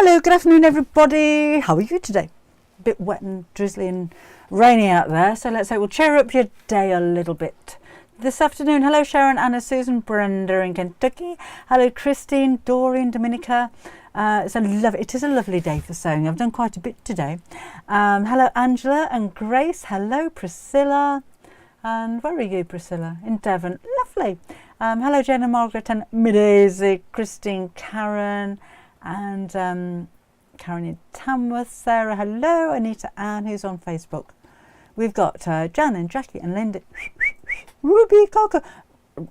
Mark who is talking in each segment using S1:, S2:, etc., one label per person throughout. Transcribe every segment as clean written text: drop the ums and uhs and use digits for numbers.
S1: Hello, good afternoon everybody. How are you today? A bit wet and drizzly and rainy out there, so let's say we'll cheer up your day a little bit. This afternoon, hello Sharon, Anna, Susan, Brenda in Kentucky. Hello Christine, Doreen, Dominica. It is a lovely day for sewing. I've done quite a bit today. Hello Angela and Grace. Hello Priscilla. And where are you, Priscilla? In Devon. Lovely. Hello Jenna, Margaret and Meadows, Christine, Karen. And Karen in Tamworth, Sarah, hello, Anita Ann, who's on Facebook. We've got Jan and Jackie and Linda, Ruby, Coco.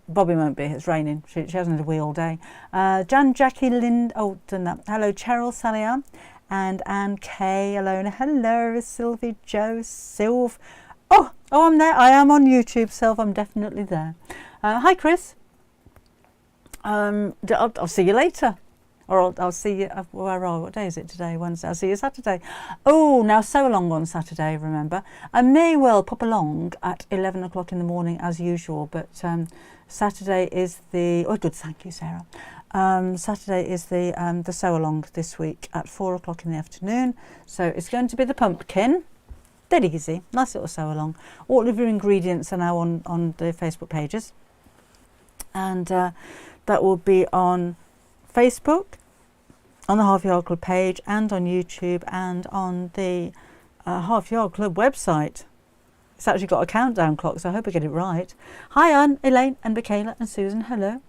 S1: Bobby won't be, it's raining, she hasn't had a wee all day. Jan, Jackie, Linda, oh, done that. Hello, Cheryl, Sally Ann, and Anne Kay, Alona, hello, Sylvie, Joe, Sylv. Oh, I'm there, I am on YouTube, Sylv, I'm definitely there. Hi, Chris. I'll see you later. Or I'll see you, what day is it today? Wednesday. I'll see you Saturday. Oh, now sew along on Saturday, remember. I may well pop along at 11 o'clock in the morning as usual, but Saturday is the, oh good, thank you Sarah. Saturday is the sew along this week at 4 o'clock in the afternoon. So it's going to be the pumpkin. Dead easy, nice little sew along. All of your ingredients are now on the Facebook pages. And that will be on Facebook, on the Half Yard Club page, and on YouTube, and on the Half Yard Club website. It's actually got a countdown clock, so I hope I get it right. Hi Anne, Elaine and Michaela and Susan, hello.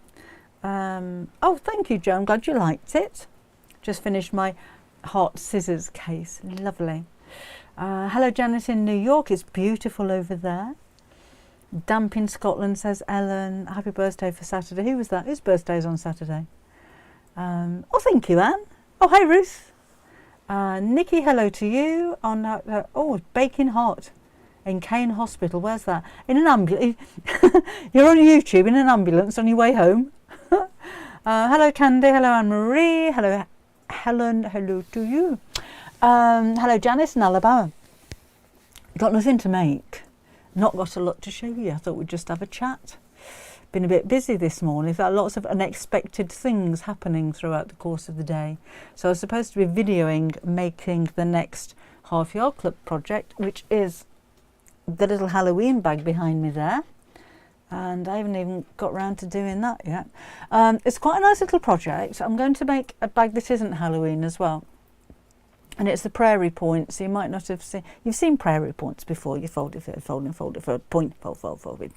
S1: Oh, thank you Joe, I'm glad you liked it. Just finished my hot scissors case, lovely. Hello Janet in New York, it's beautiful over there. Damp in Scotland, says Ellen. Happy birthday for Saturday. Who was that? Whose birthday is on Saturday? Oh, thank you, Anne. Oh, hey, Ruth. Nikki, hello to you. Oh, baking hot in Kane Hospital. Where's that? In an ambulance. You're on YouTube in an ambulance on your way home. Hello, Candy. Hello, Anne-Marie. Hello, Helen. Hello to you. Hello, Janice in Alabama. Got nothing to make. Not got a lot to show you. I thought we'd just have a chat. Been a bit busy this morning. We've had lots of unexpected things happening throughout the course of the day. So I was supposed to be videoing making the next Half Yard Club project, which is the little Halloween bag behind me there. And I haven't even got round to doing that yet. It's quite a nice little project. I'm going to make a bag that isn't Halloween as well. And it's the prairie points. You might not have seen. You've seen prairie points before. You fold it for a point, fold it.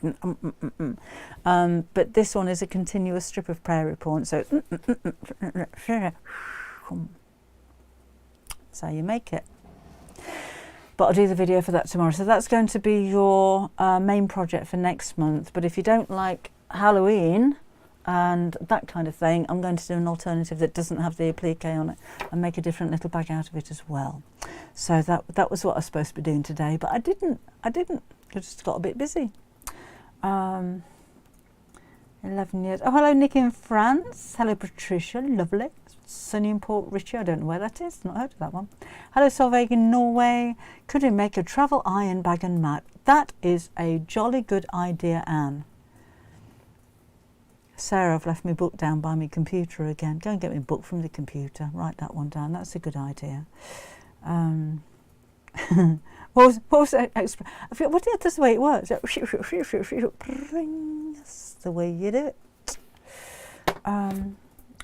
S1: But this one is a continuous strip of prairie points. So it's so you make it. But I'll do the video for that tomorrow. So that's going to be your main project for next month. But if you don't like Halloween and that kind of thing, I'm going to do an alternative that doesn't have the applique on it and make a different little bag out of it as well. So that was what I was supposed to be doing today, but I didn't. I just got a bit busy. 11 years. Oh, hello Nick in France. Hello Patricia, lovely. Sunny in Port Richey, I don't know where that is, not heard of that one. Hello Solveig in Norway. Could we make a travel iron bag and mat? That is a jolly good idea, Anne. Sarah, I've left my book down by my computer again. Go and get my book from the computer. Write that one down. That's a good idea. What was that? That's the way it works. That's the way you do it. I'm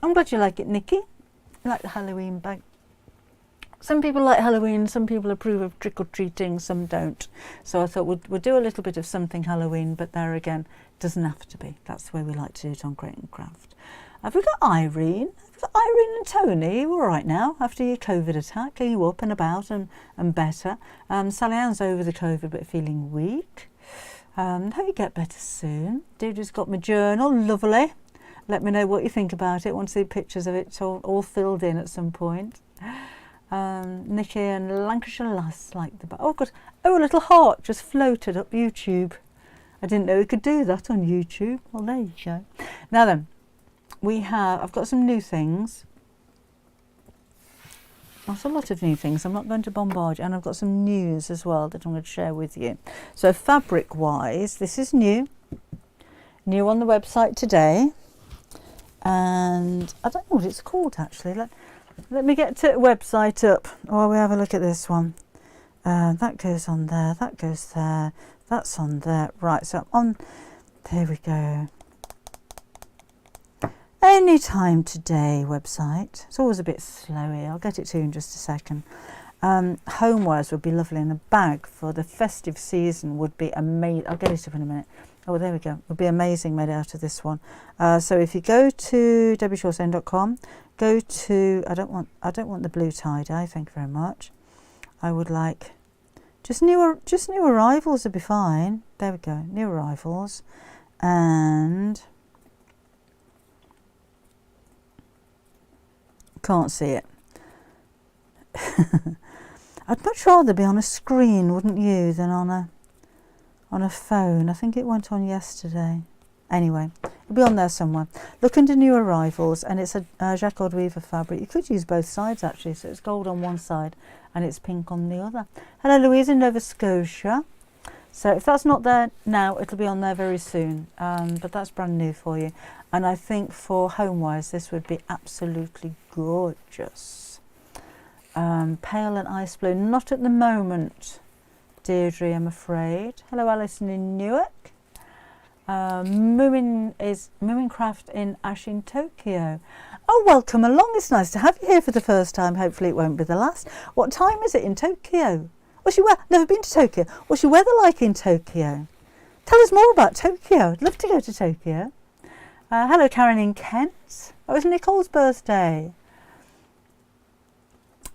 S1: glad you like it, Nikki. You like the Halloween bag. Some people like Halloween, some people approve of trick-or-treating, some don't. So I thought we'll do a little bit of something Halloween, but there again, it doesn't have to be. That's the way we like to do it on Create and Craft. Have we got Irene? Have we got Irene and Tony? Are you all right now after your COVID attack? Are you up and about and better? Sally Ann's over the COVID but feeling weak. Hope you get better soon. Deirdre's got my journal, lovely. Let me know what you think about it. I want to see pictures of it all filled in at some point. Nikki and Lancashire Lass like the oh good. Oh, a little heart just floated up YouTube. I didn't know we could do that on YouTube. Well, there you go. Now then, I've got some new things. Not a lot of new things. I'm not going to bombard you, and I've got some news as well that I'm going to share with you. So fabric wise, this is new on the website today, and I don't know what it's called actually. Let me get the website up while we have a look at this one. That goes on there, that goes there, that's on there. Right, so on, there we go. Anytime today website. It's always a bit slowy. I'll get it to you in just a second. Homewares would be lovely, and a bag for the festive season would be amazing. I'll get it up in a minute. Oh, there we go. It would be amazing made out of this one. So if you go to debbieshawsewing.com, go to, I don't want the blue tie-dye, thank you very much. I would like just new arrivals would be fine. There we go, new arrivals, and can't see it. I'd much rather be on a screen, wouldn't you, than on a phone. I think it went on yesterday. Anyway, it'll be on there somewhere. Look under new arrivals, and it's a Jacquard Weaver fabric. You could use both sides actually, so it's gold on one side and it's pink on the other. Hello Louise in Nova Scotia. So if that's not there now, it'll be on there very soon, but that's brand new for you. And I think for home-wise, this would be absolutely gorgeous. Pale and ice blue, not at the moment, Deirdre, I'm afraid. Hello Alison in Newark. Moomin Craft in Ash in Tokyo. Oh, welcome along. It's nice to have you here for the first time. Hopefully it won't be the last. What time is it in Tokyo? Never been to Tokyo. What's your weather like in Tokyo? Tell us more about Tokyo. I'd love to go to Tokyo. Hello, Karen in Kent. Oh, it's Nicole's birthday.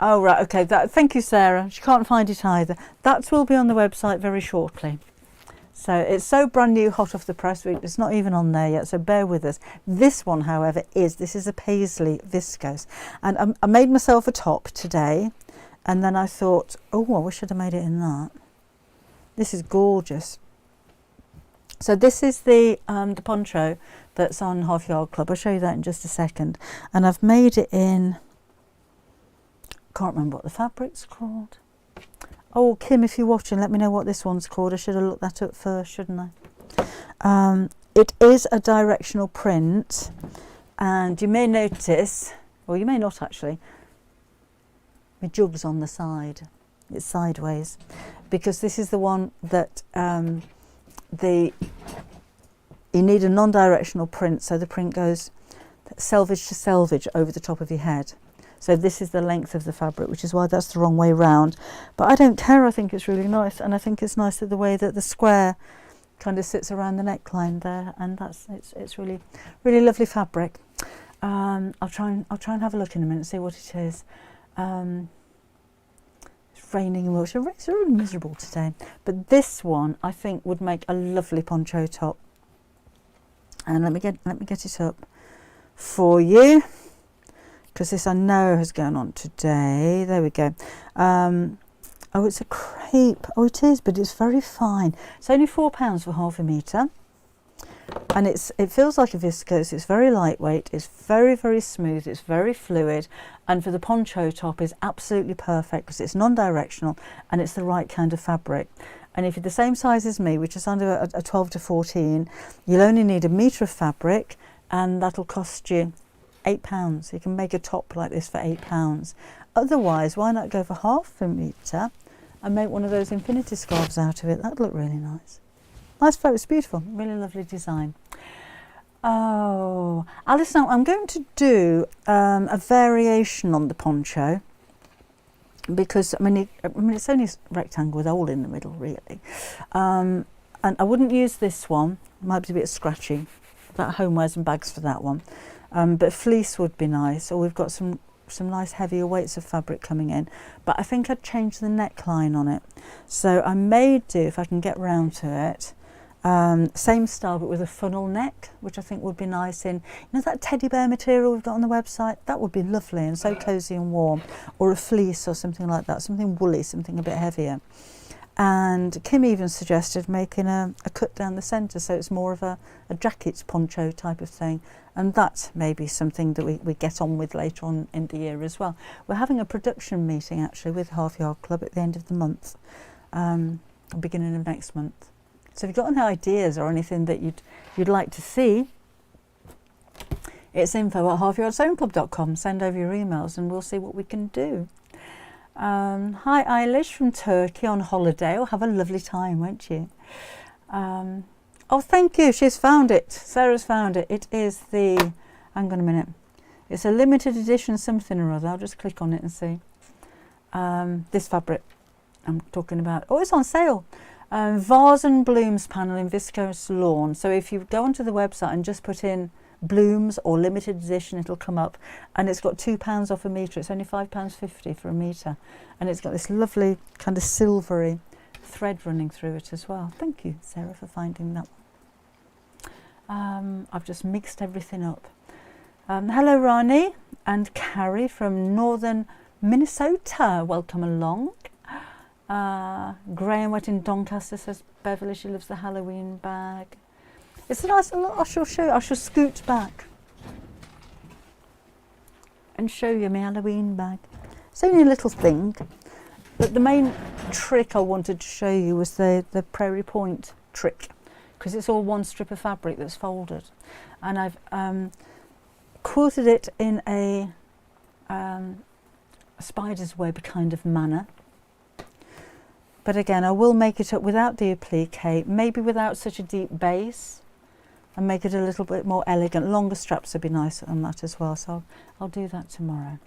S1: Oh, right, okay. Thank you, Sarah. She can't find it either. That will be on the website very shortly. So it's so brand new, hot off the press. It's not even on there yet, so bear with us. This one, however, this is a paisley viscose. And I made myself a top today, and then I thought, oh, I wish I'd have made it in that. This is gorgeous. So this is the poncho that's on Half Yard Club. I'll show you that in just a second. And I've made it in, can't remember what the fabric's called. Oh, Kim, if you're watching, let me know what this one's called. I should have looked that up first, shouldn't I? It is a directional print, and you may notice, or you may not actually, my jug's on the side. It's sideways, because this is the one that you need a non-directional print, so the print goes selvage to selvage over the top of your head. So this is the length of the fabric, which is why that's the wrong way round. But I don't care, I think it's really nice, and I think it's nice that the way that the square kind of sits around the neckline there, and it's really, really lovely fabric. I'll try and have a look in a minute and see what it is. It's raining in Wiltshire. It's really miserable today. But this one I think would make a lovely poncho top. And let me get it up for you, because this I know has gone on today. There we go. Oh, it's a crepe. Oh, it is, but it's very fine. It's only £4 for half a metre, and it feels like a viscose. It's very lightweight. It's very, very smooth. It's very fluid, and for the poncho top is absolutely perfect because it's non-directional and it's the right kind of fabric. And if you're the same size as me, which is under a 12 to 14, you'll only need a metre of fabric, and that'll cost you £8. You can make a top like this for £8. Otherwise, why not go for half a metre and make one of those infinity scarves out of it? That'd look really nice. Nice photo, it's beautiful, really lovely design. Oh, Alice, now I'm going to do a variation on the poncho, because I mean it's only a rectangle with a hole in the middle, really. And I wouldn't use this one. It might be a bit scratchy. That homewares and bags for that one. But fleece would be nice, or we've got some nice heavier weights of fabric coming in, but I think I'd change the neckline on it. So I may do, if I can get round to it, same style but with a funnel neck, which I think would be nice in, that teddy bear material we've got on the website. That would be lovely and so cosy and warm. Or a fleece or something like that, something woolly, something a bit heavier. And Kim even suggested making a cut down the centre, so it's more of a jacket poncho type of thing. And that may be something that we get on with later on in the year as well. We're having a production meeting actually with Half Yard Club at the end of the month, beginning of next month. So if you've got any ideas or anything that you'd like to see, It's info@halfyardsewingclub.com. Send over your emails and we'll see what we can do. Hi Eilish from Turkey on holiday. Oh, have a lovely time, won't you? Oh, thank you. She's found it. Sarah's found it. It is the, hang on a minute. It's a limited edition something or other. I'll just click on it and see. This fabric I'm talking about. Oh, it's on sale. Vase and Blooms panel in viscose lawn. So if you go onto the website and just put in Blooms or limited edition, it'll come up, and it's got £2 off a metre. It's only £5.50 for a metre, and it's got this lovely kind of silvery thread running through it as well. Thank you, Sarah, for finding that one. I've just mixed everything up. Hello Rani and Carrie from northern Minnesota, welcome along. Graham Wet in Doncaster says Beverly, she loves the Halloween bag. It's a nice, I shall show you, I shall scoot back and show you my Halloween bag. It's only a little thing, but the main trick I wanted to show you was the Prairie Point trick, because it's all one strip of fabric that's folded, and I've quilted it in a spider's web kind of manner. But again, I will make it up without the applique, maybe without such a deep base, and make it a little bit more elegant. Longer straps would be nice on that as well, so I'll do that tomorrow.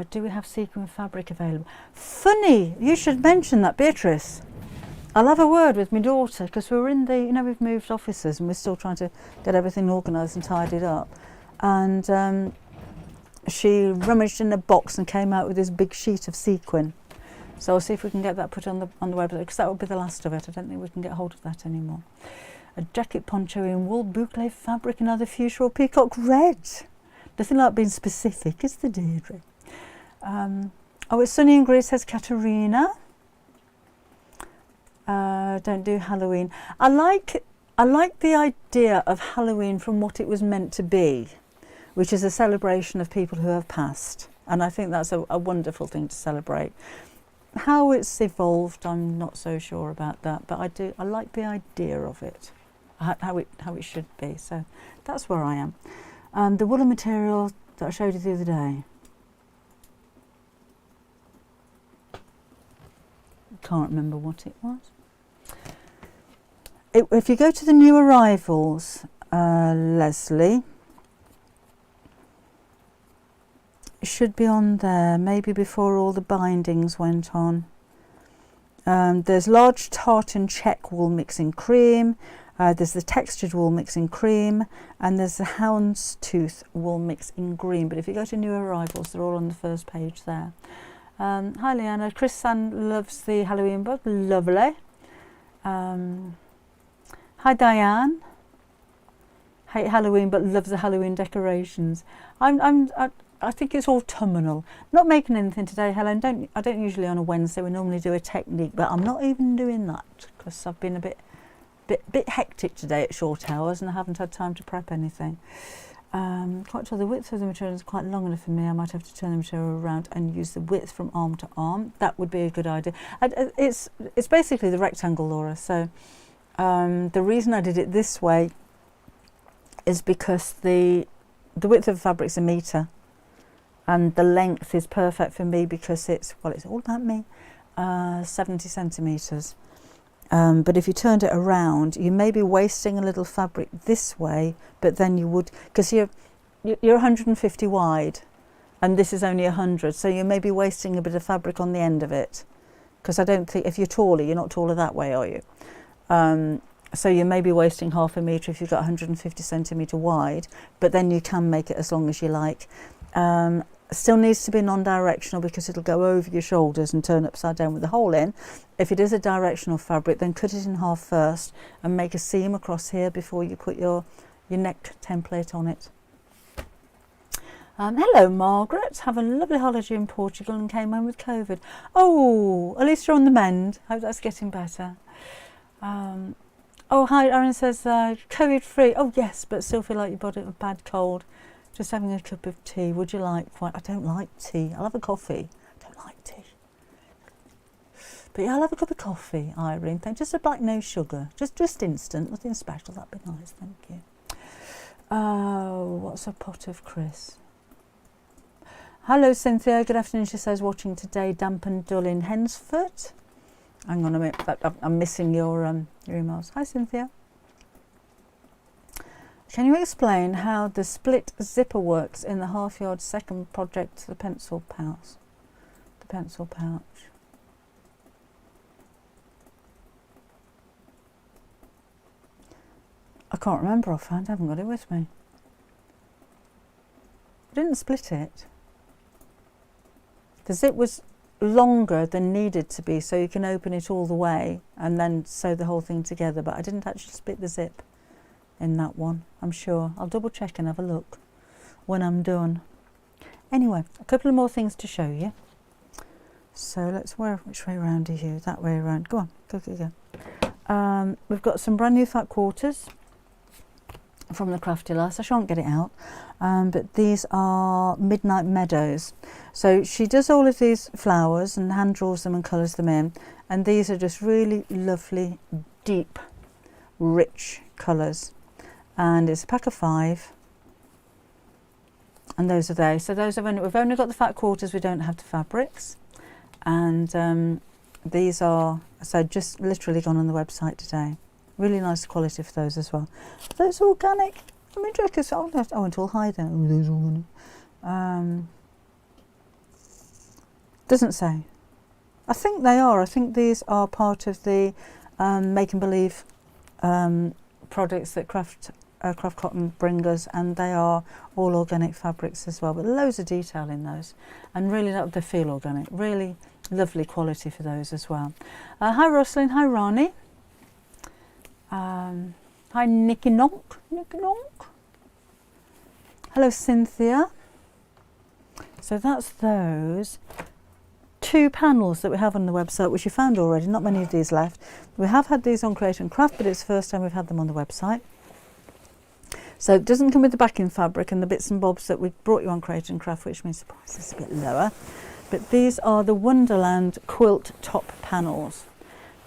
S1: Do we have sequin fabric available? Funny, you should mention that, Beatrice. I'll have a word with my daughter, because we're in the, you know, we've moved offices and we're still trying to get everything organised and tidied up. And she rummaged in a box and came out with this big sheet of sequin. So I'll see if we can get that put on the website, because that will be the last of it. I don't think we can get hold of that anymore. A jacket poncho in wool boucle fabric in either fuchsia or peacock red. Nothing like being specific, is the Deirdre. Oh, it's sunny and grey, says Katerina. Don't do Halloween. I like the idea of Halloween from what it was meant to be, which is a celebration of people who have passed. And I think that's a wonderful thing to celebrate. How it's evolved, I'm not so sure about that, but I like the idea of it, how it should be. So that's where I am. The woolen material that I showed you the other day. Can't remember what it was. If you go to the new arrivals, Leslie, it should be on there, maybe before all the bindings went on. There's large tartan check wool mixing cream, there's the textured wool mixing cream, and there's the houndstooth wool mix in green. But if you go to new arrivals, they're all on the first page there. Hi Leanna, Chris San loves the Halloween book, lovely. Hi Diane, hate Halloween but loves the Halloween decorations. I think it's autumnal. Not making anything today, Helen. I don't usually on a Wednesday. We normally do a technique, but I'm not even doing that because I've been a bit hectic today at short hours and I haven't had time to prep anything. Quite sure the width of the material is quite long enough for me. I might have to turn the material around and use the width from arm to arm. That would be a good idea. It's basically the rectangle, Laura. So the reason I did it this way is because the width of the fabric is 1 metre. And the length is perfect for me because it's all about me, 70 centimetres. But if you turned it around, you may be wasting a little fabric this way, but then you would, because you're 150 wide, and this is only 100, so you may be wasting a bit of fabric on the end of it. Because I don't think, if you're taller, you're not taller that way, are you? So you may be wasting half a metre if you've got 150 centimetre wide, but then you can make it as long as you like. Still needs to be non-directional because it'll go over your shoulders and turn upside down with the hole in. If it is a directional fabric, then cut it in half first and make a seam across here before you put your neck template on it. Hello Margaret, have a lovely holiday in Portugal and came home with COVID. Oh, at least you're on the mend. Hope that's getting better. Oh hi, Aaron says COVID free. Oh yes, but still feel like you've got a bad cold. Just having a cup of tea. Would you like one? I don't like tea. I'll have a coffee. I don't like tea. But yeah, I'll have a cup of coffee, Irene. Just a black, no sugar. Just instant, nothing special. That'd be nice, thank you. Oh, what's a pot of Chris? Hello Cynthia, good afternoon. She says watching today, damp and dull in Hensford. Hang on a minute, I'm missing your emails. Hi Cynthia. Can you explain how the split zipper works in the half yard second project, the pencil pouch? The pencil pouch. I can't remember offhand, I haven't got it with me. I didn't split it. The zip was longer than needed to be, so you can open it all the way and then sew the whole thing together, but I didn't actually split the zip in that one, I'm sure. I'll double check and have a look when I'm done. Anyway, a couple of more things to show you. So let's, which way around are you? That way around. Go on, go. We've got some brand new fat quarters from the Crafty Lass. I shan't get it out, but these are Midnight Meadows. So she does all of these flowers and hand draws them and colours them in, and these are just really lovely, deep, rich colours. And it's a pack of 5, and those are they. So those are we've only got the fat quarters, we don't have the fabrics, and these are just literally gone on the website today. Really nice quality for those as well. Those are organic. I mean, I went all high there. Oh, those are organic. Doesn't say. I think they are. I think these are part of the Make and Believe products that Craft Cotton bring us, and they are all organic fabrics as well, but loads of detail in those, and really they feel organic. Really lovely quality for those as well. Hi Roslyn, hi Rani, hi Nicky Nonk. Hello Cynthia. So that's those 2 panels that we have on the website, which you found already, not many of these left. We have had these on Create and Craft, but it's the first time we've had them on the website. So it doesn't come with the backing fabric and the bits and bobs that we brought you on Create and Craft, which means the price is a bit lower. But these are the Wonderland quilt top panels.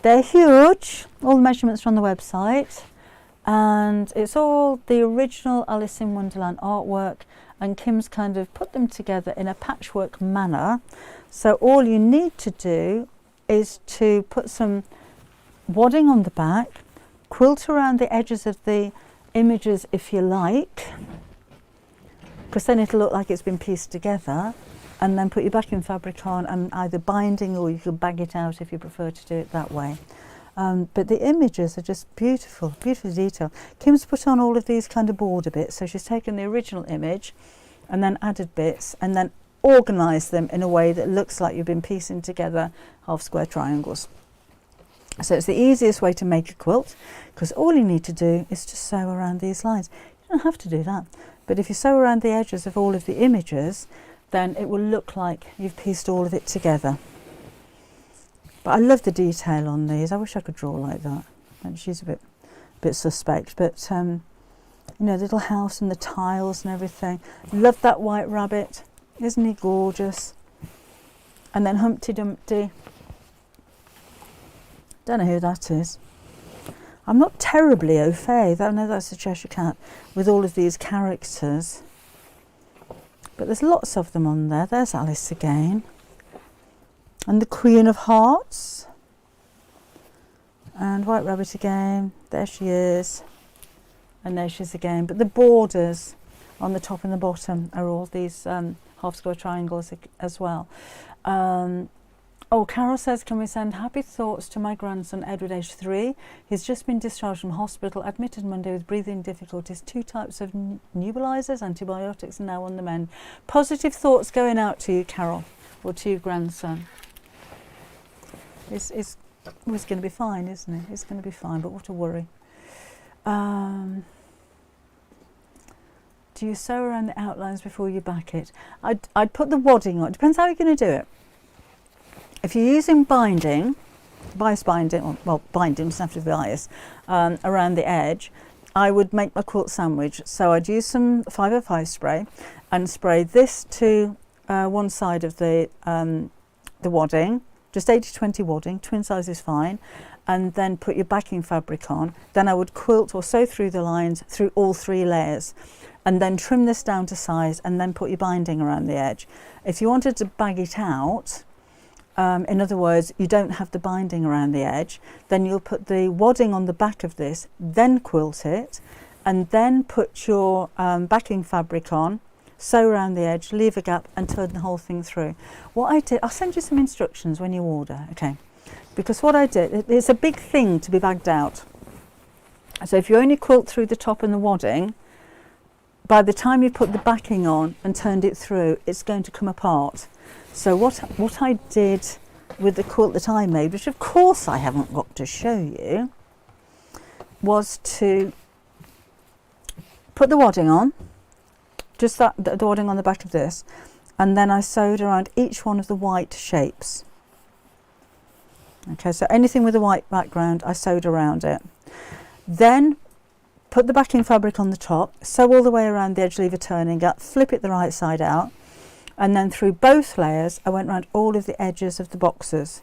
S1: They're huge, all the measurements are on the website, and it's all the original Alice in Wonderland artwork, and Kim's kind of put them together in a patchwork manner. So all you need to do is to put some wadding on the back, quilt around the edges of the images if you like, because then it'll look like it's been pieced together, and then put your backing fabric on and either binding, or you could bag it out if you prefer to do it that way. But the images are just beautiful, beautiful detail. Kim's put on all of these kind of border bits, so she's taken the original image and then added bits and then organised them in a way that looks like you've been piecing together half square triangles. So it's the easiest way to make a quilt, because all you need to do is to sew around these lines. You don't have to do that, but if you sew around the edges of all of the images, then it will look like you've pieced all of it together. But I love the detail on these. I wish I could draw like that. And she's a bit suspect, but you know, the little house and the tiles and everything. Love that white rabbit. Isn't he gorgeous? And then Humpty Dumpty. Don't know who that is. I'm not terribly au fait. I know that's a Cheshire Cat with all of these characters. But there's lots of them on there. There's Alice again. And the Queen of Hearts. And White Rabbit again. There she is. And there she is again. But the borders on the top and the bottom are all these half square triangles as well. Oh, Carol says, can we send happy thoughts to my grandson Edward, age 3? He's just been discharged from hospital, admitted Monday with breathing difficulties, 2 types of nebulizers, antibiotics, and now on the mend. Positive thoughts going out to you, Carol, or to your grandson. It's going to be fine, isn't it? It's going to be fine, but what a worry. Do you sew around the outlines before you back it? I'd put the wadding on. It depends how you're going to do it. If you're using binding, bias binding, well, binding doesn't have to be bias, around the edge, I would make my quilt sandwich. So I'd use some 505 spray and spray this to one side of the wadding, just 80-20 wadding, twin size is fine, and then put your backing fabric on. Then I would quilt or sew through the lines through all 3 layers, and then trim this down to size, and then put your binding around the edge. If you wanted to bag it out, in other words, you don't have the binding around the edge, then you'll put the wadding on the back of this, then quilt it, and then put your backing fabric on, sew around the edge, leave a gap, and turn the whole thing through. What I did, I'll send you some instructions when you order, okay? Because what I did, it's a big thing to be bagged out. So if you only quilt through the top and the wadding, by the time you put the backing on and turned it through, it's going to come apart. So what I did with the quilt that I made, which of course I haven't got to show you, was to put the wadding on, just the wadding on the back of this, and then I sewed around each one of the white shapes. Okay, so anything with a white background, I sewed around it. Then put the backing fabric on the top, sew all the way around the edge, leave a turning gap, flip it the right side out, and then through both layers I went around all of the edges of the boxes.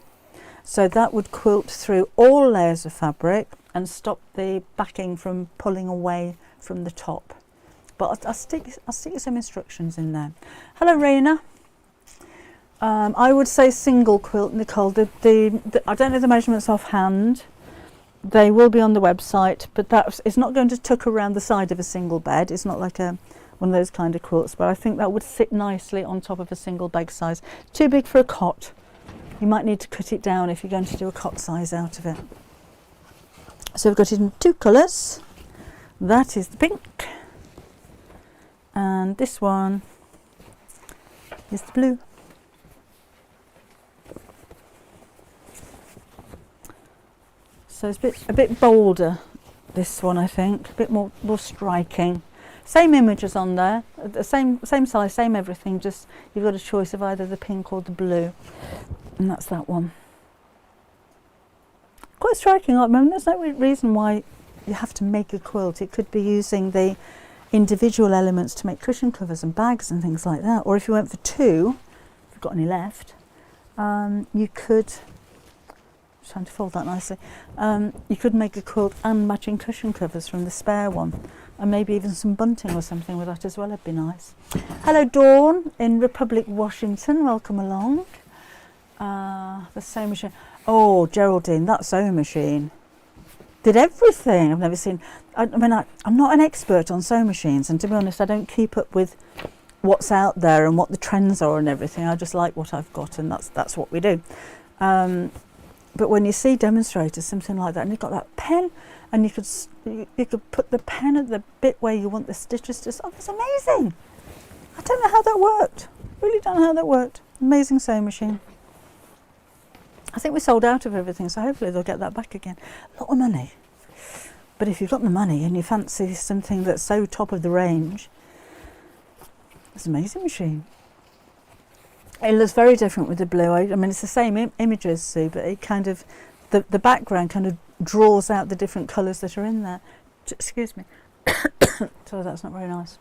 S1: So that would quilt through all layers of fabric and stop the backing from pulling away from the top. But I'll stick you some instructions in there. Hello, Raina. I would say single quilt, Nicole. I don't know the measurements offhand. They will be on the website, but it's not going to tuck around the side of a single bed. It's not like one of those kind of quilts, but I think that would sit nicely on top of a single bed size. Too big for a cot. You might need to cut it down if you're going to do a cot size out of it. So we've got it in 2 colours. That is the pink, and this one is the blue. So it's a bit bolder, this one, I think, a bit more striking. Same images on there, the same size, same everything, just you've got a choice of either the pink or the blue, and that's that one. Quite striking, I mean, there's no reason why you have to make a quilt. It could be using the individual elements to make cushion covers and bags and things like that, or if you went for 2, if you've got any left, you could, trying to fold that nicely, you could make a quilt and matching cushion covers from the spare one, and maybe even some bunting or something with that as well. It'd be nice. Hello, Dawn in Republic, Washington, welcome along. The sewing machine. Oh, Geraldine, that sewing machine did everything. I've never seen, I mean, I'm not an expert on sewing machines, and to be honest, I don't keep up with what's out there and what the trends are and everything. I just like what I've got, and that's what we do. But when you see demonstrators, something like that, and you've got that pen, and you could put the pen at the bit where you want the stitches to stop. It's amazing. I don't know how that worked. Really don't know how that worked. Amazing sewing machine. I think we sold out of everything, so hopefully they'll get that back again. A lot of money. But if you've got the money and you fancy something that's so top of the range, it's an amazing machine. It looks very different with the blue. I mean, it's the same images, Sue, but it kind of, the background kind of draws out the different colours that are in there. Excuse me. So that's not very nice.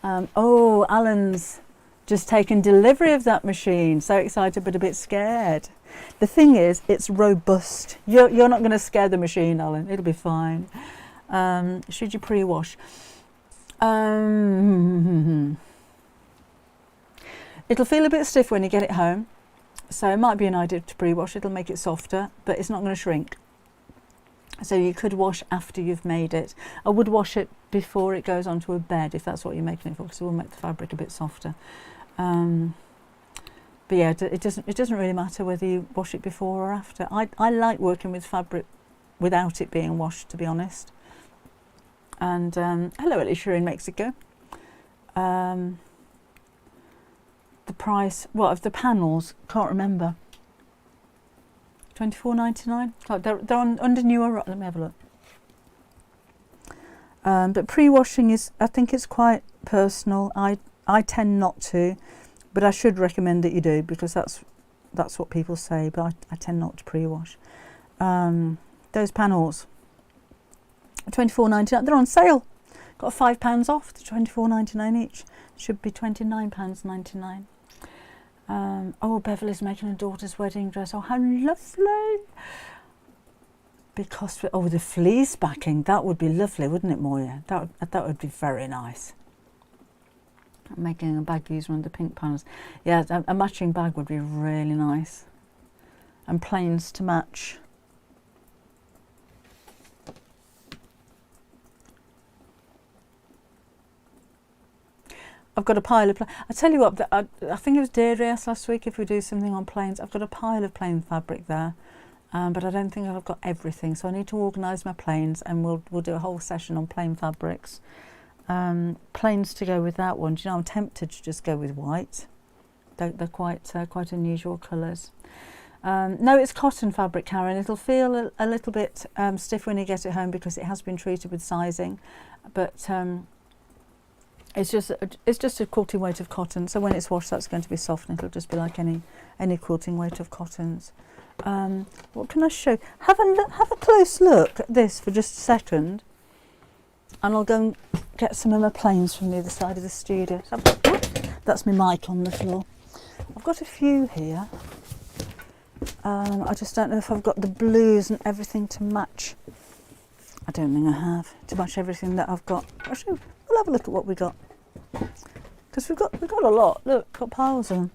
S1: Oh, Alan's just taken delivery of that machine. So excited, but a bit scared. The thing is, it's robust. You're not going to scare the machine, Alan. It'll be fine. Should you pre-wash? It'll feel a bit stiff when you get it home, so it might be an idea to pre-wash. It'll make it softer, but it's not going to shrink. So you could wash after you've made it. I would wash it before it goes onto a bed, if that's what you're making it for, because it will make the fabric a bit softer. But yeah, it doesn't really matter whether you wash it before or after. I like working with fabric without it being washed, to be honest. And hello, Alicia in Mexico. The price, what, of the panels? Can't remember. $24.99. They're on under newer. Let me have a look. But pre-washing is, I think it's quite personal. I tend not to, but I should recommend that you do, because that's what people say. But I tend not to pre-wash. Those panels, $24.99. They're on sale. Got £5 off. They're $24.99 each. Should be £29.99. Oh, Beverly's making her daughter's wedding dress. Oh, how lovely. Because, oh, the fleece backing, that would be lovely, wouldn't it, Moya? That would be very nice. I'm making a bag using one of the pink panels. Yeah, a matching bag would be really nice. And plains to match. I've got a pile of I tell you what, I think it was Deirdre asked last week if we do something on plains. I've got a pile of plain fabric there, but I don't think I've got everything, so I need to organise my plains, and we'll do a whole session on plain fabrics. Plains to go with that one. Do you know, I'm tempted to just go with white. They're quite unusual colours. No, it's cotton fabric, Karen. It'll feel a little bit stiff when you get it home because it has been treated with sizing, but it's just a quilting weight of cotton. So when it's washed, that's going to be soft, and it'll just be like any quilting weight of cottons. What can I show? Have a close look at this for just a second, and I'll go and get some of my plains from the other side of the studio. So that's my mic on the floor. I've got a few here. I just don't know if I've got the blues and everything to match. I don't think I have, to match everything that I've got. Actually, we'll have a look at what we got, because we've got a lot. Look, got piles of them.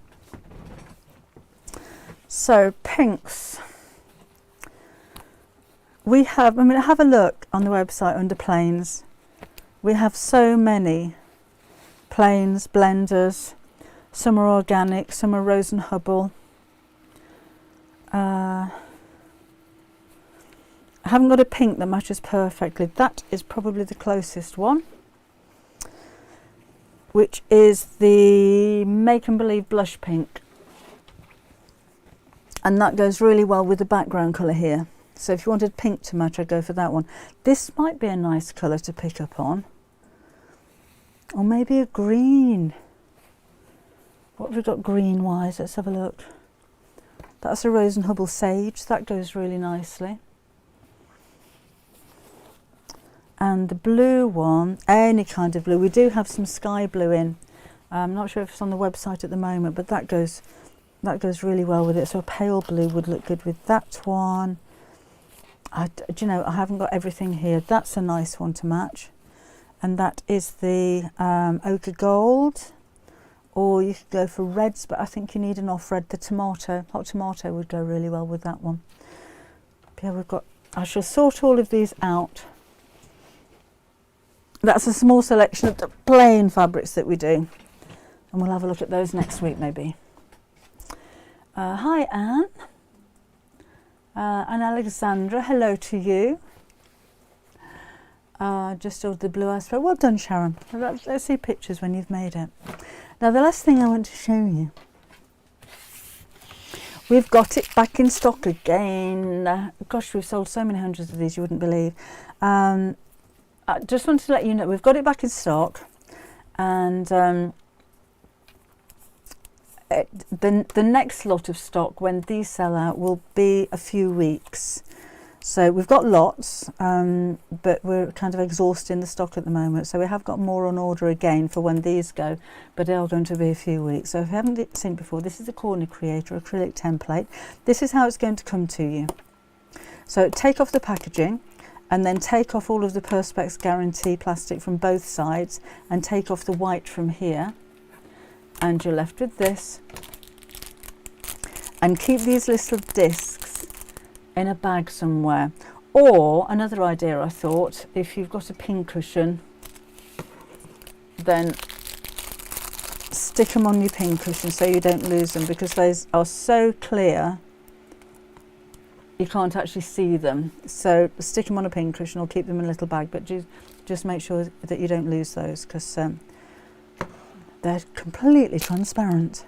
S1: So pinks. We have. Have a look on the website under plains. We have so many plains blenders. Some are organic, some are Rose and Hubble. I haven't got a pink that matches perfectly. That is probably the closest one, which is the Make and Believe blush pink, and that goes really well with the background colour here. So if you wanted pink to match, I'd go for that one. This might be a nice colour to pick up on, or maybe a green. What have we got green wise? Let's have a look. That's a Rose and Hubble Sage. That goes really nicely. And the blue one, any kind of blue. We do have some sky blue in. I'm not sure if it's on the website at the moment, but that goes really well with it. So a pale blue would look good with that one. Do you know, I haven't got everything here. That's a nice one to match. And that is the ochre gold. Or you could go for reds, but I think you need an off red. The hot tomato would go really well with that one. Yeah, I shall sort all of these out. That's a small selection of the plain fabrics that we do, and we'll have a look at those next week maybe. Hi Anne. And Alexandra, hello to you. Just ordered the blue ice. Well done, Sharon. Let's see pictures when you've made it. Now the last thing I want to show you, we've got it back in stock again. Gosh, we've sold so many hundreds of these you wouldn't believe. I just wanted to let you know we've got it back in stock, and the next lot of stock when these sell out will be a few weeks. So we've got lots, but we're kind of exhausting the stock at the moment. So we have got more on order again for when these go, but they are going to be a few weeks. So if you haven't seen it before, this is the Corner Creator acrylic template. This is how it's going to come to you. So take off the packaging, and then take off all of the Perspex Guarantee plastic from both sides, and take off the white from here. And you're left with this. And keep these little discs in a bag somewhere. Or another idea I thought, if you've got a pin cushion, then stick them on your pin cushion so you don't lose them, because those are so clear you can't actually see them. So stick them on a pin cushion or keep them in a little bag, but just make sure that you don't lose those, because they're completely transparent.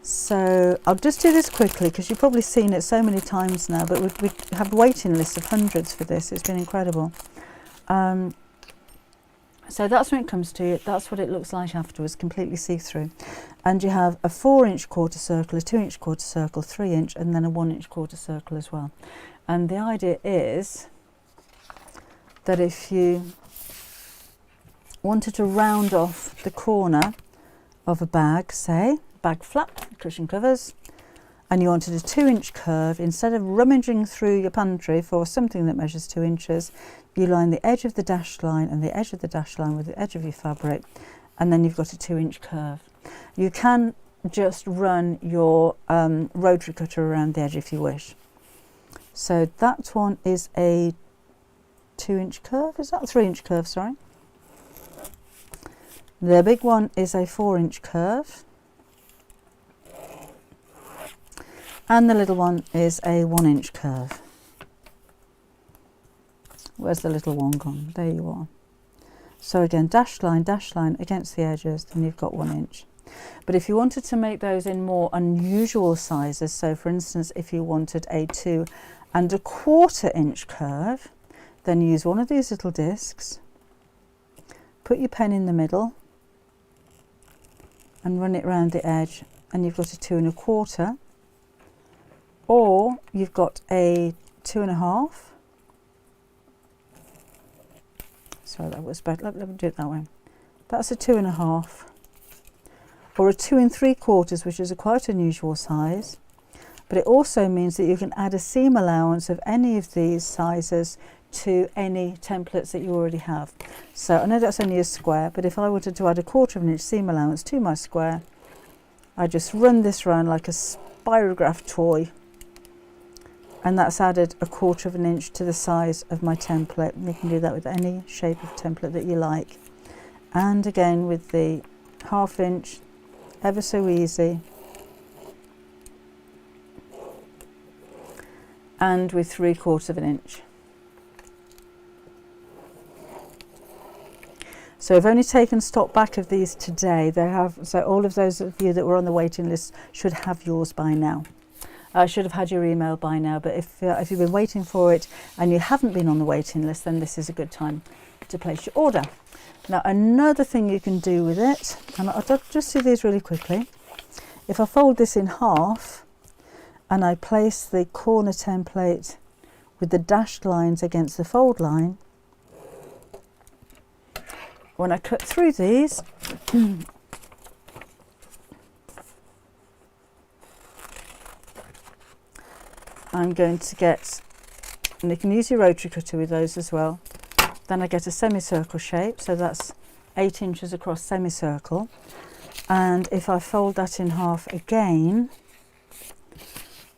S1: So I'll just do this quickly because you've probably seen it so many times now, but we have waiting lists of hundreds for this. It's been incredible. So that's when it comes to it. That's what it looks like afterwards, completely see-through. And you have a 4-inch quarter circle, a 2-inch quarter circle, 3-inch, and then a 1-inch quarter circle as well. And the idea is that if you wanted to round off the corner of a bag, say, bag flap, cushion covers, and you wanted a 2-inch curve, instead of rummaging through your pantry for something that measures 2 inches, you line the edge of the dashed line and the edge of the dashed line with the edge of your fabric, and then you've got a 2-inch curve. You can just run your rotary cutter around the edge if you wish. So that one is a 2-inch curve, is that a 3-inch curve, sorry. The big one is a 4-inch curve. And the little one is a 1-inch curve. Where's the little one gone? There you are. So again, dashed line against the edges, and you've got 1 inch. But if you wanted to make those in more unusual sizes, so for instance, if you wanted a 2¼ inch curve, then use one of these little discs, put your pen in the middle, and run it round the edge, and you've got a 2¼ or you've got a 2½. Sorry, that was better. Let me do it that way. That's a 2½, or a 2 3/4, which is a quite unusual size. But it also means that you can add a seam allowance of any of these sizes to any templates that you already have. So I know that's only a square, but if I wanted to add a 1/4 inch seam allowance to my square, I just run this round like a spirograph toy, and that's added a 1/4 inch to the size of my template. You can do that with any shape of template that you like. And again with the 1/2 inch, ever so easy. And with 3/4 inch. So I've only taken stock back of these today. So all of those of you that were on the waiting list should have yours by now. Should have had your email by now, but if you've been waiting for it and you haven't been on the waiting list, then this is a good time to place your order. Now another thing you can do with it, and I'll just do these really quickly. If I fold this in half and I place the corner template with the dashed lines against the fold line, when I cut through these, I'm going to get, and you can use your rotary cutter with those as well, then I get a semicircle shape, so that's 8 inches across semicircle. And if I fold that in half again,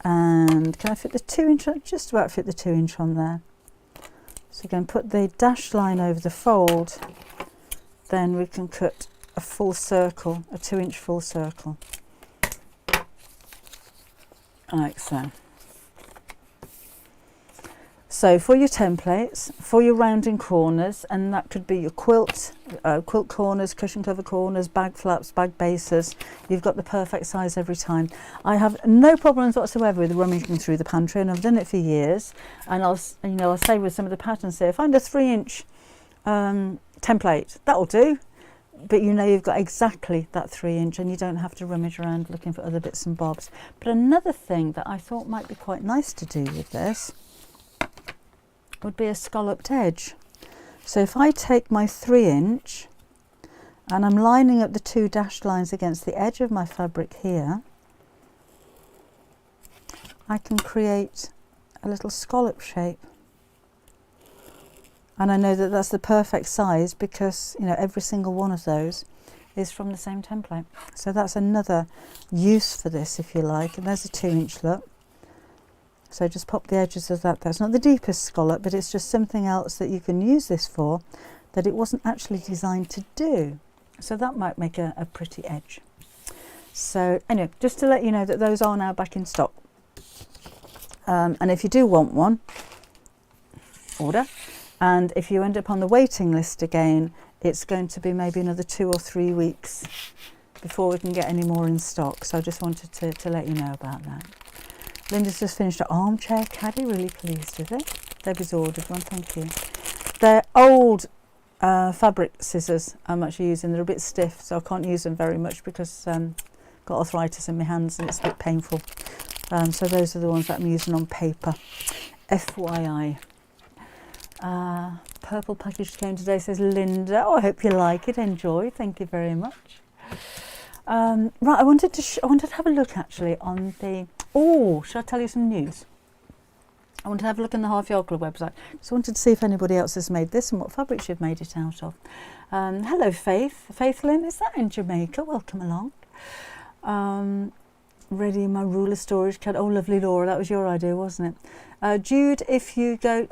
S1: and can I fit the 2 inch? Just about fit the 2 inch on there. So again, put the dashed line over the fold, then we can cut a full circle, a 2 inch full circle, like so. So for your templates, for your rounding corners, and that could be your quilt corners, cushion cover corners, bag flaps, bag bases, you've got the perfect size every time. I have no problems whatsoever with rummaging through the pantry, and I've done it for years. And I'll say with some of the patterns here, find a 3 inch template, that'll do. But you know you've got exactly that 3 inch, and you don't have to rummage around looking for other bits and bobs. But another thing that I thought might be quite nice to do with this would be a scalloped edge. So if I take my 3 inch and I'm lining up the 2 dashed lines against the edge of my fabric here, I can create a little scallop shape. And I know that that's the perfect size because, you know, every single one of those is from the same template. So that's another use for this, if you like. And there's a 2 inch look. So just pop the edges of that. That's not the deepest scallop, but it's just something else that you can use this for that it wasn't actually designed to do. So that might make a pretty edge. So anyway, just to let you know that those are now back in stock. And if you do want one, order. And if you end up on the waiting list again, it's going to be maybe another 2 or 3 weeks before we can get any more in stock. So I just wanted to let you know about that. Linda's just finished her armchair caddy, really pleased with it. Debbie's ordered one, thank you. They're old fabric scissors I'm actually using. They're a bit stiff, so I can't use them very much because I've got arthritis in my hands and it's a bit painful. So those are the ones that I'm using on paper. FYI. Purple package came today, says Linda. Oh, I hope you like it. Enjoy. Thank you very much. Right, I wanted to have a look actually on the. Oh, should I tell you some news? I wanted to have a look on the Half Yard Club website. So I wanted to see if anybody else has made this and what fabrics you've made it out of. Hello, Faith Lynn. Is that in Jamaica? Welcome along. Ready in my ruler storage cat. Oh, lovely, Laura. That was your idea, wasn't it? Jude, if you go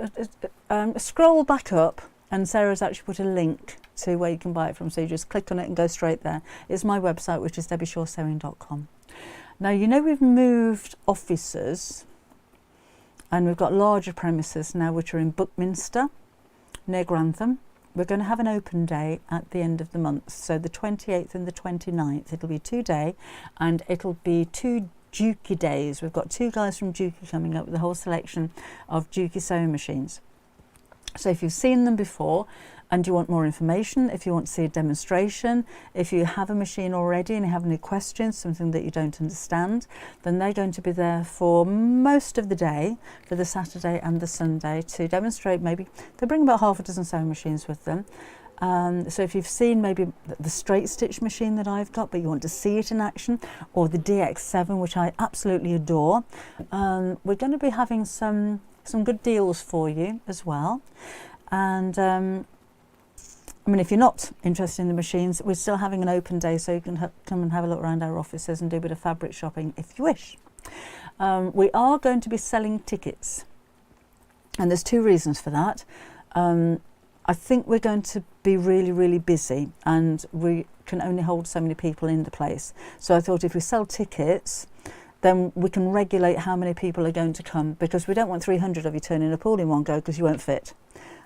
S1: scroll back up, and Sarah's actually put a link to where you can buy it from. So you just click on it and go straight there. It's my website, which is debbieshawsewing.com. Now, you know we've moved offices and we've got larger premises now, which are in Buckminster, near Grantham. We're going to have an open day at the end of the month. So the 28th and the 29th, it'll be 2 day, and it'll be 2 Juki days. We've got 2 guys from Juki coming up with a whole selection of Juki sewing machines. So if you've seen them before and you want more information, if you want to see a demonstration, if you have a machine already and you have any questions, something that you don't understand, then they're going to be there for most of the day, for the Saturday and the Sunday, to demonstrate. Maybe they bring about half a dozen sewing machines with them. So if you've seen maybe the straight stitch machine that I've got, but you want to see it in action, or the DX7, which I absolutely adore, we're going to be having some good deals for you as well. And I mean, if you're not interested in the machines, we're still having an open day, so you can come and have a look around our offices and do a bit of fabric shopping if you wish. We are going to be selling tickets, and there's 2 reasons for that. I think we're going to be really, really busy, and we can only hold so many people in the place. So I thought if we sell tickets, then we can regulate how many people are going to come, because we don't want 300 of you turning up all in one go, because you won't fit.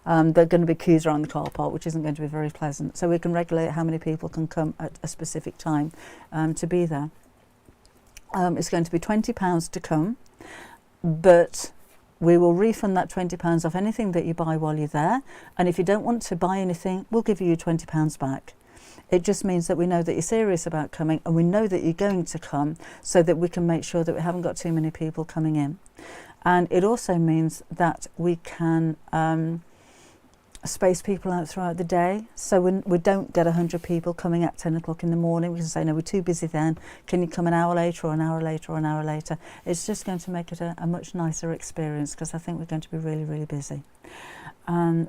S1: There are going to be queues around the car park, which isn't going to be very pleasant. So we can regulate how many people can come at a specific time to be there. It's going to be £20 to come, but we will refund that £20 off anything that you buy while you're there. And if you don't want to buy anything, we'll give you £20 back. It just means that we know that you're serious about coming, and we know that you're going to come, so that we can make sure that we haven't got too many people coming in. And it also means that we can space people out throughout the day, so we don't get 100 people coming at 10 o'clock in the morning. We can say, no, we're too busy then, can you come an hour later, or an hour later, or an hour later? It's just going to make it a much nicer experience, because I think we're going to be really, really busy.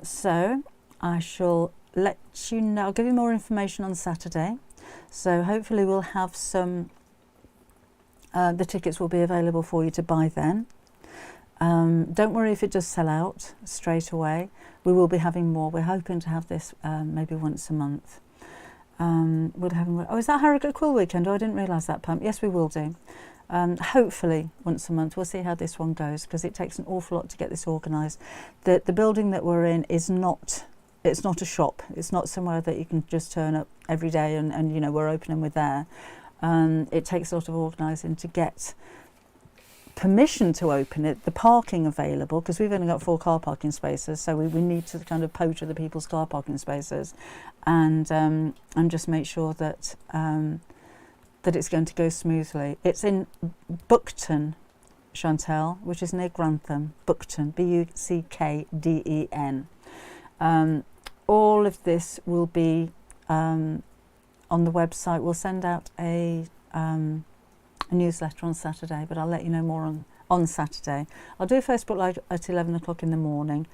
S1: So I shall let you know. I'll give you more information on Saturday, so hopefully we'll have some the tickets will be available for you to buy then. Don't worry if it does sell out straight away. We will be having more. We're hoping to have this maybe once a month. Is that Harrogate Quill Weekend? Oh, I didn't realise that, Pam. Yes, we will do. Hopefully once a month. We'll see how this one goes, because it takes an awful lot to get this organised. The building that we're in is not, it's not a shop. It's not somewhere that you can just turn up every day and you know, we're open and we're there. It takes a lot of organising to get permission to open it, the parking available, because we've only got 4 car parking spaces, so we need to kind of poach other people's car parking spaces, and just make sure that that it's going to go smoothly. It's in Buckden, Chantel, which is near Grantham. Buckden, Buckden. All of this will be on the website. We'll send out a newsletter on Saturday, but I'll let you know more on Saturday. I'll do a Facebook Live at 11 o'clock in the morning,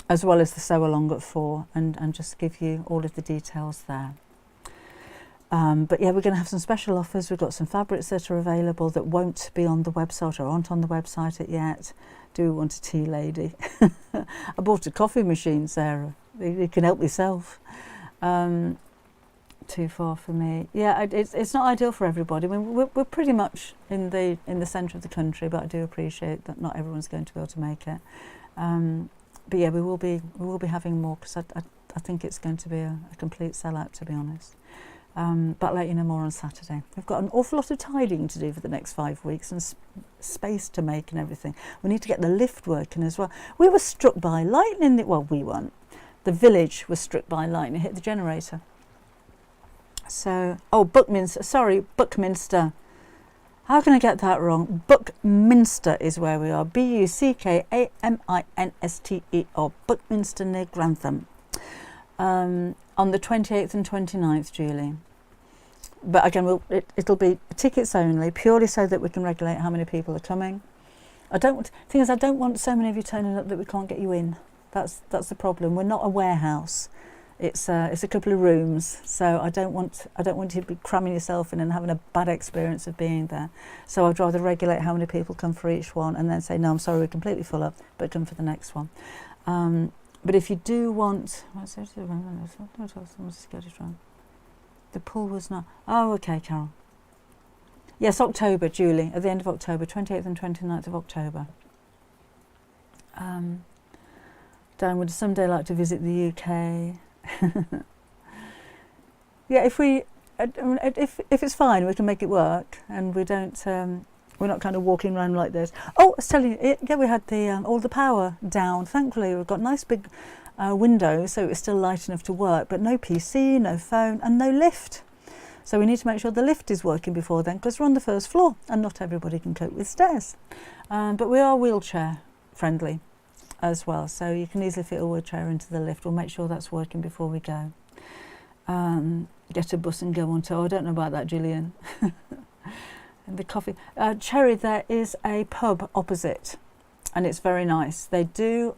S1: as well as the sew along at 4, and just give you all of the details there. But yeah, we're going to have some special offers. We've got some fabrics that are available that won't be on the website, or aren't on the website yet. Do you want a tea lady? I bought a coffee machine, Sarah. You can help yourself. Too far for me. Yeah, it's not ideal for everybody. I mean, we're pretty much in the centre of the country, but I do appreciate that not everyone's going to be able to make it. But yeah, we will be having more, because I think it's going to be a complete sellout, to be honest. But I'll let you know more on Saturday. We've got an awful lot of tidying to do for the next 5 weeks, and space to make and everything. We need to get the lift working as well. We were struck by lightning. Well, we weren't. The village was struck by lightning, hit the generator. So, Buckminster. How can I get that wrong? Buckminster is where we are. Buckminster, Buckminster near Grantham. I'll On the 28th and 29th, Julie. But again, it'll be tickets only, purely so that we can regulate how many people are coming. I don't want so many of you turning up that we can't get you in. That's the problem. We're not a warehouse. It's a couple of rooms, so I don't want you to be cramming yourself in and having a bad experience of being there. So I'd rather regulate how many people come for each one, and then say, no, I'm sorry, we're completely full up, but come for the next one. But if you do want, the pool was not. Oh, okay, Carol. Yes, October, Julie, at the end of October, 28th and 29th of October. Dan would someday like to visit the UK. Yeah, if it's fine, we can make it work, and we don't. We're not kind of walking around like this. Oh, I was telling you, yeah, we had all the power down. Thankfully, we've got nice big windows, so it's still light enough to work, but no PC, no phone, and no lift. So we need to make sure the lift is working before then, because we're on the first floor, and not everybody can cope with stairs. But we are wheelchair friendly as well, so you can easily fit a wheelchair into the lift. We'll make sure that's working before we go. Get a bus and go on to. Oh, I don't know about that, Gillian. And the coffee. Cherry, there is a pub opposite, and it's very nice. They do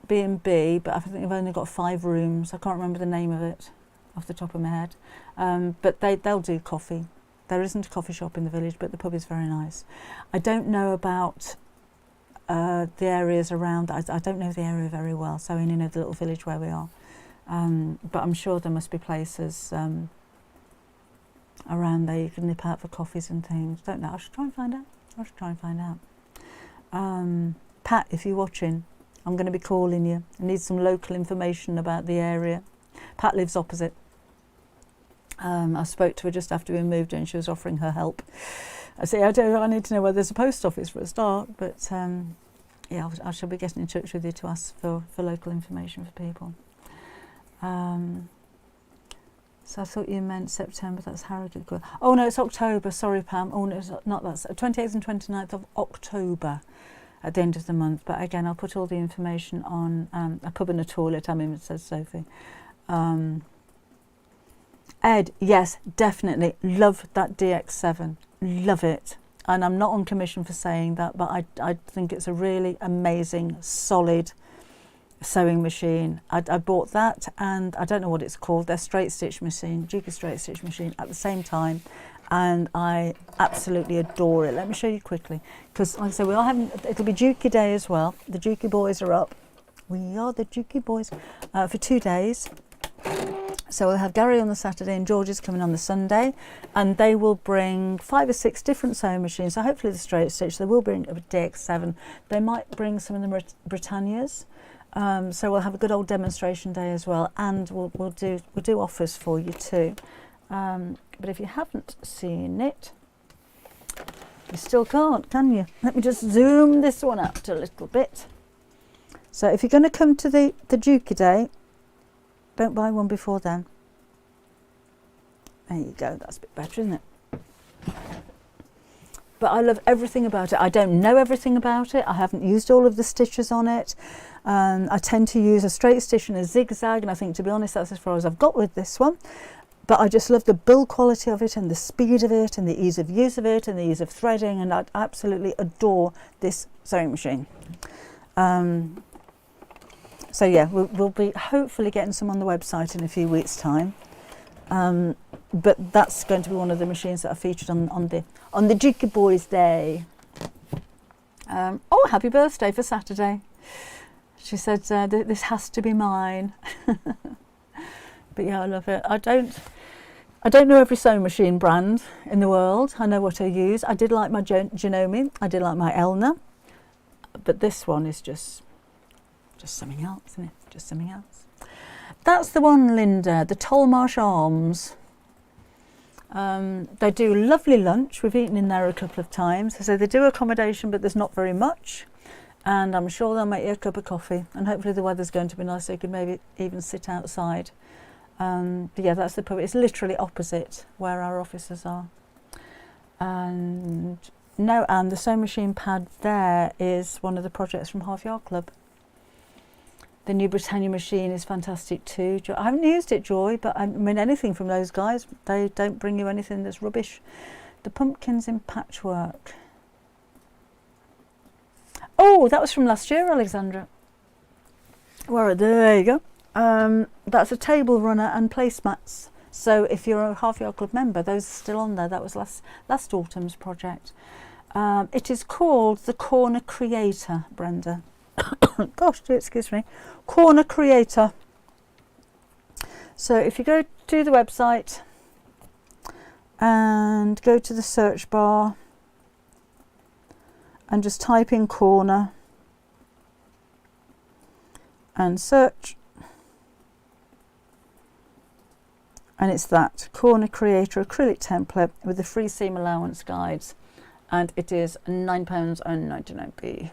S1: B&B, but I think they've only got 5 rooms. I can't remember the name of it off the top of my head. But they'll do coffee. There isn't a coffee shop in the village, but the pub is very nice. I don't know about the areas around. I don't know the area very well, so I only know the little village where we are. But I'm sure there must be places around there you can nip out for coffees and things. Don't know. I should try and find out. Pat, if you're watching, I'm going to be calling you. I need some local information about the area. Pat lives opposite. I spoke to her just after we moved in. She was offering her help. I said, I need to know where there's a post office for a start. But yeah, I shall be getting in touch with you to ask for local information for people. So I thought you meant September. That's Harrogate. Oh no, it's October. Sorry, Pam. Oh no, it's not that. 28th and 29th of October at the end of the month. But again, I'll put all the information on a pub and a toilet. I mean, it says Sophie. Ed, yes, definitely. Love that DX7. Love it. And I'm not on commission for saying that, but I think it's a really amazing, solid sewing machine. I bought that, and I don't know what it's called, their straight stitch machine, Juki straight stitch machine, at the same time, and I absolutely adore it. Let me show you quickly, because like I say, we are having, it'll be Juki Day as well. The Juki boys are up. We are the Juki boys for 2 days. So we'll have Gary on the Saturday and George is coming on the Sunday, and they will bring 5 or 6 different sewing machines. So hopefully the straight stitch. They will bring a DX7. They might bring some of the Britannias. So we'll have a good old demonstration day as well, and we'll do offers for you too. But if you haven't seen it, you still can't, can you? Let me just zoom this one out a little bit. So if you're going to come to the Juki Day, don't buy one before then. There you go, that's a bit better, isn't it? But I love everything about it. I don't know everything about it. I haven't used all of the stitches on it. I tend to use a straight stitch and a zigzag, and I think, to be honest, that's as far as I've got with this one. But I just love the build quality of it, and the speed of it, and the ease of use of it, and the ease of threading, and I absolutely adore this sewing machine. So yeah, we'll be hopefully getting some on the website in a few weeks' time. But that's going to be one of the machines that are featured on the Juki Boys Day. Oh, happy birthday for Saturday. She said, this has to be mine. But yeah, I love it. I don't know every sewing machine brand in the world. I know what I use. I did like my Janome. I did like my Elna. But this one is just something else, isn't it? Just something else. That's the one, Linda, the Tolmarsh Arms. They do lovely lunch. We've eaten in there a couple of times. So they do accommodation, but there's not very much. And I'm sure they'll make you a cup of coffee. And hopefully the weather's going to be nice, so you can maybe even sit outside. But yeah, that's the pub. It's literally opposite where our offices are. And no, the sewing machine pad there is one of the projects from Half Yard Club. The new Britannia machine is fantastic too. I haven't used it, Joy, but I mean anything from those guys. They don't bring you anything that's rubbish. The pumpkins in patchwork. Oh, that was from last year, Alexandra. Well, there you go. That's a table runner and placemats. So if you're a Half Yard Club member, those are still on there. That was last autumn's project. It is called the Corner Creator, Brenda. Gosh, excuse me. Corner Creator. So if you go to the website and go to the search bar and just type in corner and search, and it's that Corner Creator acrylic template with the free seam allowance guides, and it is £9.99.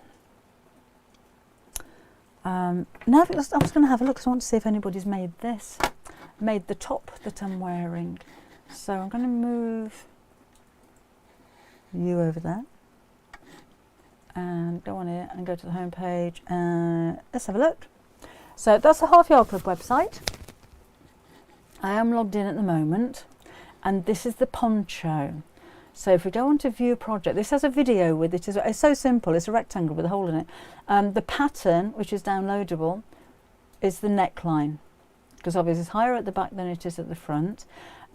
S1: Now I was going to have a look because I want to see if anybody's made the top that I'm wearing. So I'm going to move you over there and go on here and go to the home page and let's have a look. So that's the Half Yard Club website. I am logged in at the moment, and this is the poncho. So if we go on to view project, this has a video with it. It's so simple. It's a rectangle with a hole in it. The pattern, which is downloadable, is the neckline, because obviously it's higher at the back than it is at the front.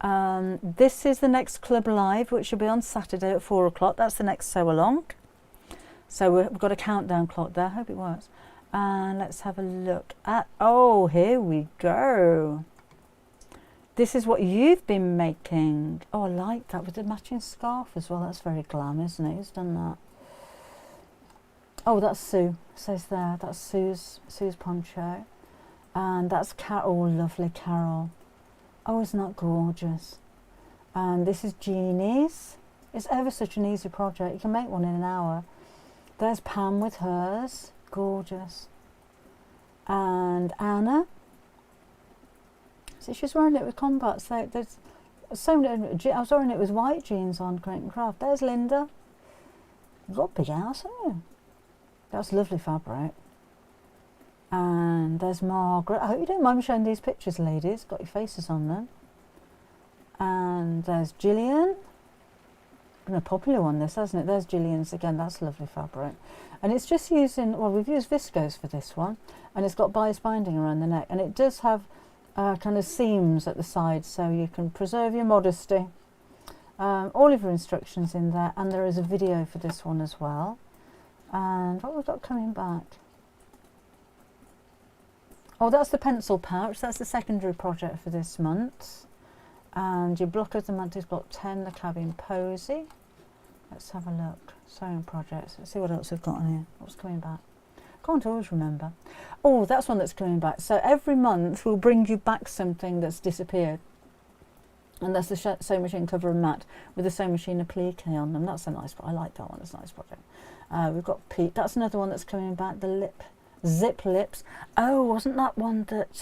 S1: This is the next Club Live, which will be on Saturday at 4 o'clock. That's the next sew along. So we've got a countdown clock there. I hope it works. And let's have a look at, oh, here we go. This is what you've been making. Oh, I like that with the matching scarf as well. That's very glam, isn't it? Who's done that? Oh, that's Sue. It says there. That's Sue's poncho. And that's Carol. Oh, lovely Carol. Oh, isn't that gorgeous? And this is Jeannie's. It's ever such an easy project. You can make one in an hour. There's Pam with hers. Gorgeous. And Anna. So she's wearing it with combat. So there's so many. I was wearing it with white jeans on Create and Craft. There's Linda. You've got a big house, haven't you? That's lovely fabric. And there's Margaret. I hope you don't mind me showing these pictures, ladies. Got your faces on them. And there's Gillian. Been a popular one, this, hasn't it? There's Gillian's again. That's lovely fabric. And it's just using, well, we've used viscose for this one. And it's got bias binding around the neck. And it does have kind of seams at the side, so you can preserve your modesty. All of your instructions in there, and there is a video for this one as well. And what we've got coming back? Oh, that's the pencil pouch. That's the secondary project for this month. And your block of the month is block 10, the cabin posy. Let's have a look. Sewing projects. Let's see what else we've got on here. What's coming back? Can't always remember. Oh, that's one that's coming back. So every month we'll bring you back something that's disappeared. And that's the sewing machine cover and mat with the sewing machine applique on them. That's a nice, I like that one. It's a nice project. We've got Pete. That's another one that's coming back. The zip lips. Oh, wasn't that one that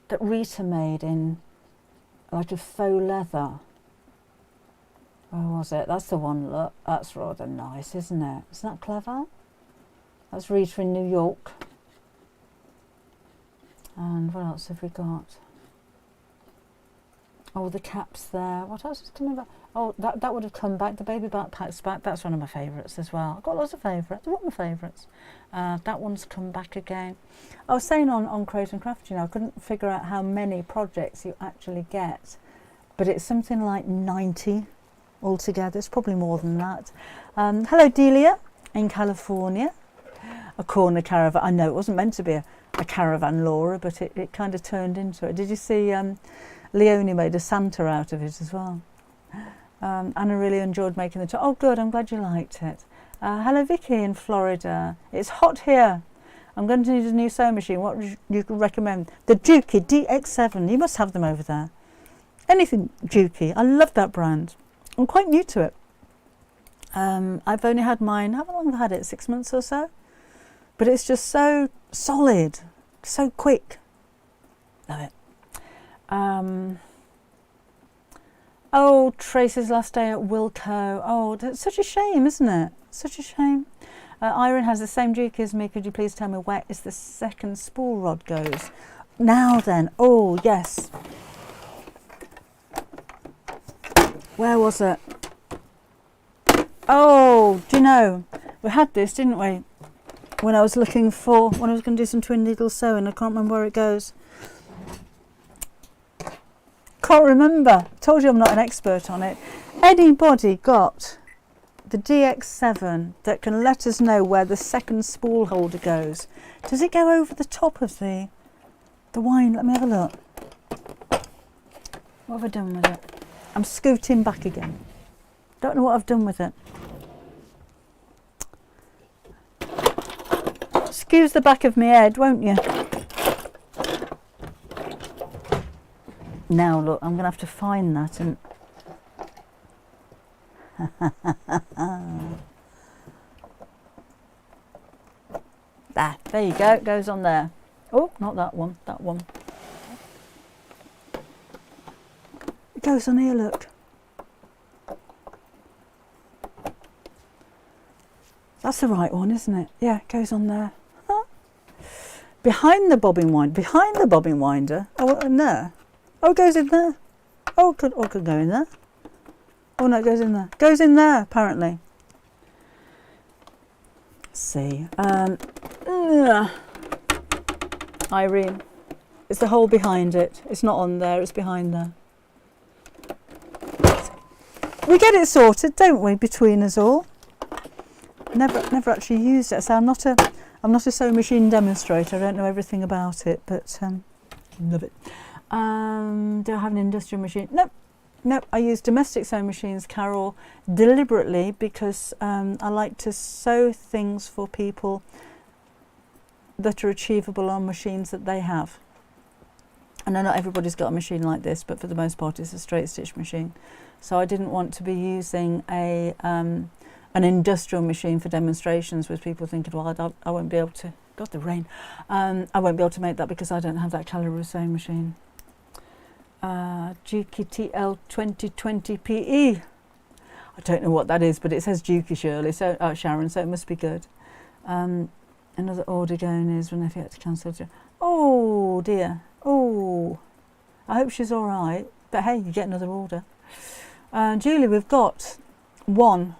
S1: that Rita made in like a faux leather? Where was it? That's the one. Look, that's rather nice, isn't it? Isn't that clever? That's Rita in New York. And what else have we got? Oh, the caps there. What else is coming back? Oh, that would have come back. The baby backpack's back. That's one of my favourites as well. I've got lots of favourites. What are my favourites? That one's come back again. I was saying on Create and Craft, you know, I couldn't figure out how many projects you actually get, but it's something like 90 altogether. It's probably more than that. Hello, Delia in California. A corner caravan. I know it wasn't meant to be a caravan, Laura, but it kind of turned into it. Did you see Leonie made a Santa out of it as well? Anna really enjoyed making the top. Oh, good. I'm glad you liked it. Hello, Vicky in Florida. It's hot here. I'm going to need a new sewing machine. What would you recommend? The Juki DX7. You must have them over there. Anything Juki. I love that brand. I'm quite new to it. I've only had mine. How long have I had it? 6 months or so? But it's just so solid, so quick. Love it. Oh, Tracy's last day at Wilco. Oh, that's such a shame, isn't it? Such a shame. Irene has the same Juki as me. Could you please tell me where is the second spool rod goes? Now then, oh yes. Where was it? Oh, do you know, we had this, didn't we? When I was looking for, when I was going to do some twin needle sewing, I can't remember where it goes. Can't remember. Told you I'm not an expert on it. Anybody got the DX7 that can let us know where the second spool holder goes? Does it go over the top of the wind? Let me have a look. What have I done with it? I'm scooting back again. Don't know what I've done with it. Excuse the back of my head, won't you? Now look, I'm going to have to find that and... there you go, it goes on there. Oh, not that one, that one. It goes on here, look. That's the right one, isn't it? Yeah, it goes on there. Huh? Behind the bobbin winder. Oh, in there. Oh, it goes in there. Oh, it could go in there. Oh no, it goes in there. It goes in there, apparently. Let's see. Irene. It's the hole behind it. It's not on there, it's behind there. We get it sorted, don't we, between us all? Never actually used it. So I'm not a sewing machine demonstrator. I don't know everything about it, but love it. Do I have an industrial machine? Nope. I use domestic sewing machines, Carol, deliberately because I like to sew things for people that are achievable on machines that they have. I know not everybody's got a machine like this, but for the most part it's a straight stitch machine. So I didn't want to be using an industrial machine for demonstrations with people thinking, well, I won't be able to, God, the rain, I won't be able to make that because I don't have that calibre sewing machine. Juki TL 2020 PE. I don't know what that is, but it says Juki Shirley, so Sharon, so it must be good. Another order going is when I had to cancel. Oh dear. Oh, I hope she's all right. But hey, you get another order. Julie, we've got one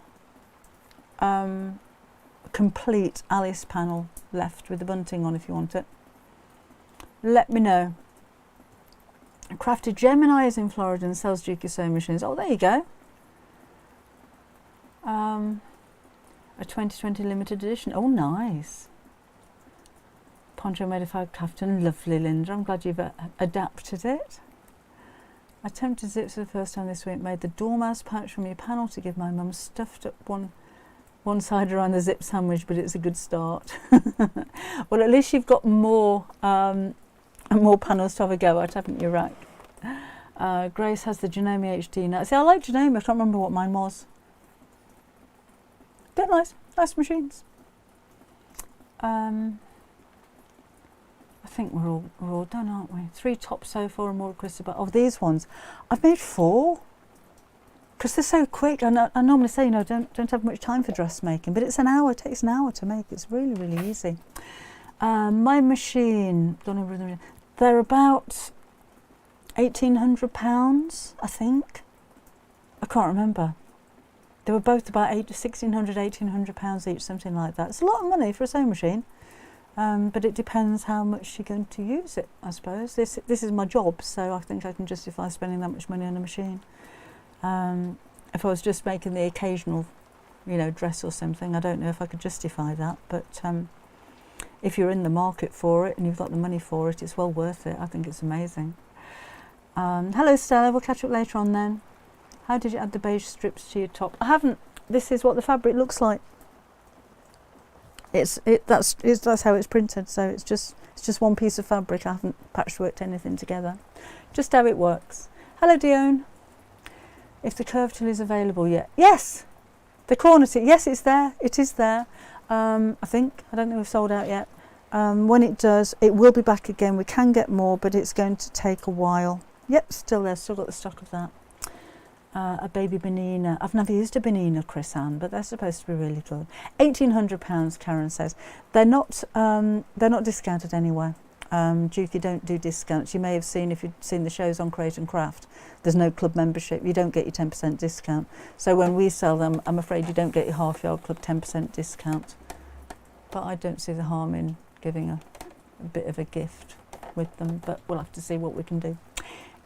S1: complete Alice panel left with the bunting on if you want it. Let me know. Crafted Gemini is in Florida and sells Juki sewing machines. Oh, there you go. A 2020 limited edition. Oh, nice. Poncho made a fag caftan. Lovely, Linda. I'm glad you've adapted it. I attempted zips for the first time this week. Made the dormouse pouch from your panel to give my mum. Stuffed up one side around the zip sandwich, but it's a good start. Well, at least you've got more panels to have a go at, haven't you, Rack? Grace has the Janome HD now. See, I like Janome. I can't remember what mine was. Bit nice machines. I think we're all done, aren't we? 3 tops so far and more requests about. Oh, these ones. I've made 4 because they're so quick. I normally say, you know, don't have much time for dressmaking, but it's an hour. It takes an hour to make. It's really, really easy. My machine, they're about £1,800, I think. I can't remember. They were both about £1,600, £1,800 each, something like that. It's a lot of money for a sewing machine, but it depends how much you're going to use it, I suppose. This is my job, so I think I can justify spending that much money on a machine. If I was just making the occasional, you know, dress or something, I don't know if I could justify that, but if you're in the market for it and you've got the money for it, it's well worth it. I think it's amazing. Hello Stella, we'll catch up later on then. How did you add the beige strips to your top? I haven't. This is what the fabric looks like. That's how it's printed, so it's just one piece of fabric. I haven't patchworked anything together. Just how it works. Hello Dione. If the curved tool is available yet. Yes! The corner tip, yes, it's there. It is there. I think. I don't know if it's sold out yet. When it does, it will be back again. We can get more, but it's going to take a while. Yep, still there. Still got the stock of that. a baby Benina. I've never used a Benina, Chris Ann, but they're supposed to be really good. £1,800, Karen says. They're not discounted anywhere. Juki don't do discounts. You may have seen, if you've seen the shows on Create and Craft, there's no club membership. You don't get your 10% discount. So when we sell them, I'm afraid you don't get your half yard club 10% discount. But I don't see the harm in giving a bit of a gift with them, but we'll have to see what we can do.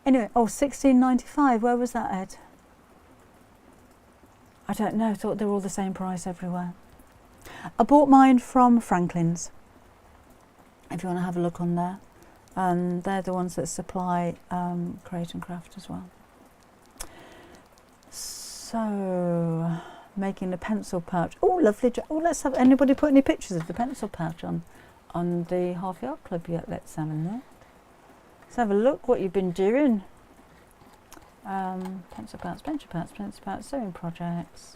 S1: Anyway, oh, £16.95. Where was that, Ed? I don't know. I thought they were all the same price everywhere. I bought mine from Franklin's, if you want to have a look on there. They're the ones that supply Create and Craft as well. So, making a pencil pouch. Oh, lovely. Oh, let's have, anybody put any pictures of the pencil pouch on the Half Yard Club yet? Let's have a look. Let's have a look what you've been doing. Pencil pouch, sewing projects.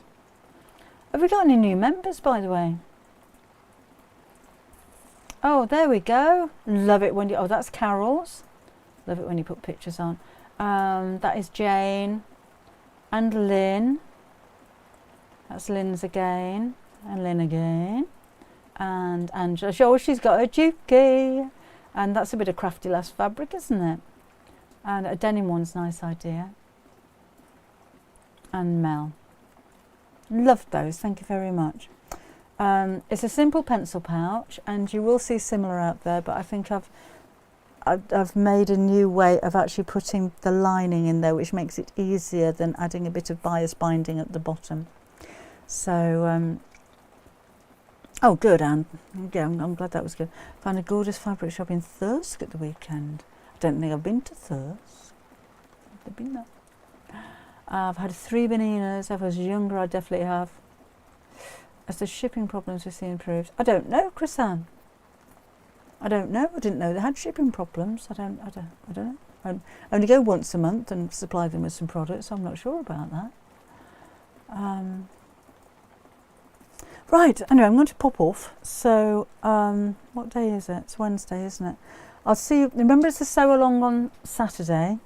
S1: Have we got any new members, by the way? Oh, there we go. Love it when you, oh, that's Carol's. Love it when you put pictures on. That is Jane and Lynn. That's Lynn's again, and Lynn again. And Angela, oh, she's got a Juki. And that's a bit of crafty lass fabric, isn't it? And a denim one's nice idea. And Mel. Loved those, thank you very much. It's a simple pencil pouch, and you will see similar out there, but I think I've made a new way of actually putting the lining in there, which makes it easier than adding a bit of bias binding at the bottom. So, oh good, Anne. Yeah, I'm glad that was good. Found a gorgeous fabric shop in Thirsk at the weekend. I don't think I've been to Thirsk. I've been there. I've had 3 Beninas. If I was younger, I definitely have. As the shipping problems we see improved. I don't know, Chris Ann. I don't know. I didn't know they had shipping problems. I don't know. I only go once a month and supply them with some products, so I'm not sure about that. Right, anyway, I'm going to pop off. So, what day is it? It's Wednesday, isn't it? I'll see you. Remember, it's a sew along on Saturday.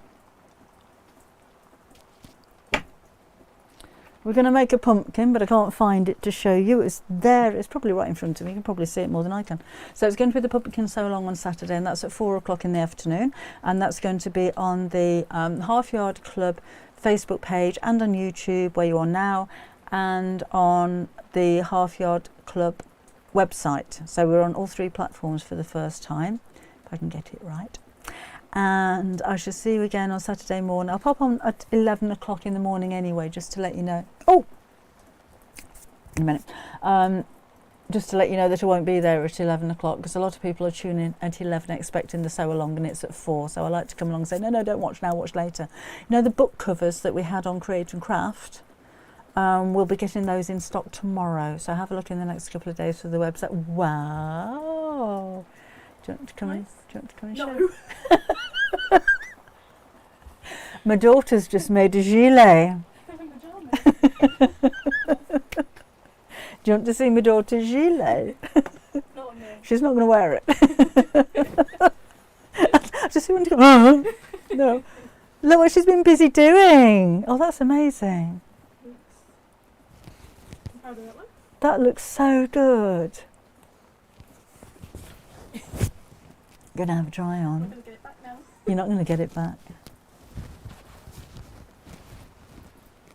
S1: We're going to make a pumpkin, but I can't find it to show you. It's there. It's probably right in front of me. You can probably see it more than I can. So it's going to be the pumpkin sew along on Saturday, and that's at 4 o'clock in the afternoon. And that's going to be on the Half Yard Club Facebook page and on YouTube, where you are now, and on the Half Yard Club website. So we're on all 3 platforms for the first time, if I can get it right. And I shall see you again on Saturday morning. I'll pop on at 11 o'clock in the morning anyway, just to let you know. Oh, in a minute. Just to let you know that I won't be there at 11 o'clock, because a lot of people are tuning at 11 expecting the sew along, and it's at 4. So I like to come along and say, no, don't watch now, watch later. You know, the book covers that we had on Create and Craft, we'll be getting those in stock tomorrow. So have a look in the next couple of days for the website. Wow. Do you want to come in? Do you want to come and show? My daughter's just made a gilet. Do you want to see my daughter's gilet?
S2: Not me.
S1: She's not going to wear it. I just want to go, no. Look what she's been busy doing. Oh, that's amazing.
S2: How did that look?
S1: That looks so good. Going to have a try on.
S2: I'm going to get it back now.
S1: You're not going to get it back.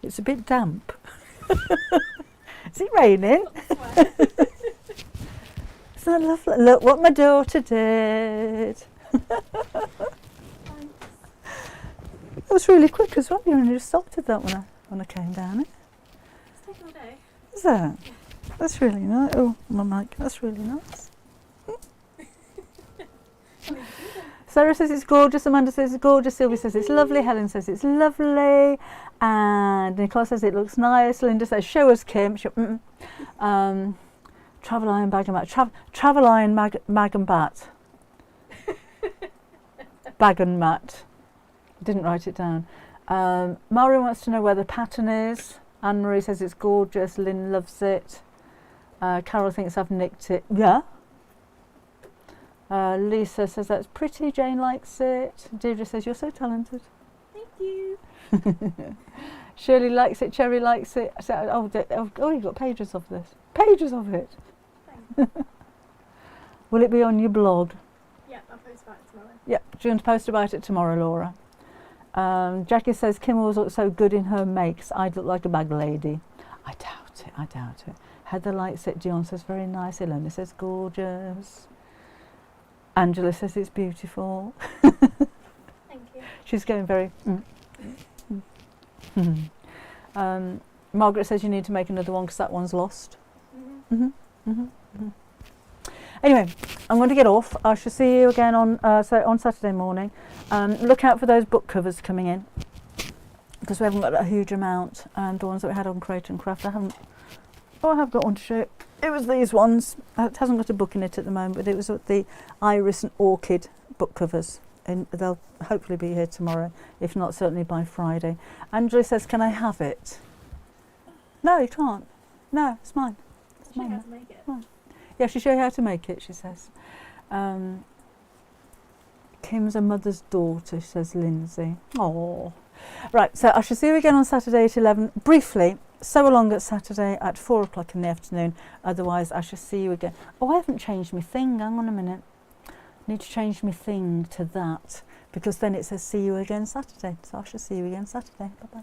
S1: It's a bit damp. Is it raining? Isn't that lovely? Look what my daughter did. That was really quick as well. You only just started that when I came down.
S2: It's taken all day.
S1: Is that? That's really nice. Oh, my mic. That's really nice. Sarah says it's gorgeous, Amanda says it's gorgeous, Sylvia says it's lovely, Helen says it's lovely, and Nicola says it looks nice, Linda says show us Kim, Travel Iron Bag and Mat, Travel Iron Mag and Bat, Bag and Mat, didn't write it down. Mario wants to know where the pattern is, Anne-Marie says it's gorgeous, Lynn loves it, Carol thinks I've nicked it, yeah. Lisa says that's pretty, Jane likes it. Deirdre says you're so talented.
S2: Thank you.
S1: Shirley likes it, Cherry likes it. Oh, you've got pages of this. Pages of it.
S2: Thanks.
S1: Will it be on your blog?
S2: Yeah, I'll post about it tomorrow.
S1: Yep. Do you want to post about it tomorrow, Laura? Jackie says Kim always looks so good in her makes. I'd look like a bag lady. I doubt it. I doubt it. Heather likes it. Dion says very nice. Ilona says gorgeous. Angela says it's beautiful.
S2: Thank you.
S1: She's going very. Margaret says you need to make another one because that one's lost. Anyway, I'm going to get off. I shall see you again on Saturday morning. Look out for those book covers coming in because we haven't got a huge amount. And the ones that we had on Crate and Craft, I have got one to show you. It was these ones. It hasn't got a book in it at the moment, but it was the Iris and Orchid book covers. And they'll hopefully be here tomorrow, if not certainly by Friday. Angela says, can I have it? No, you can't. No, it's mine.
S2: I'll show you how to make it.
S1: Mine. Yeah, she'll show you how to make it, she says. Kim's a mother's daughter, says Lindsay. Oh, right, so I shall see you again on Saturday at 11. Briefly, sew along at Saturday at 4 o'clock in the afternoon. Otherwise, I shall see you again. Oh, I haven't changed my thing. Hang on a minute. I need to change my thing to that because then it says see you again Saturday. So I shall see you again Saturday. Bye-bye.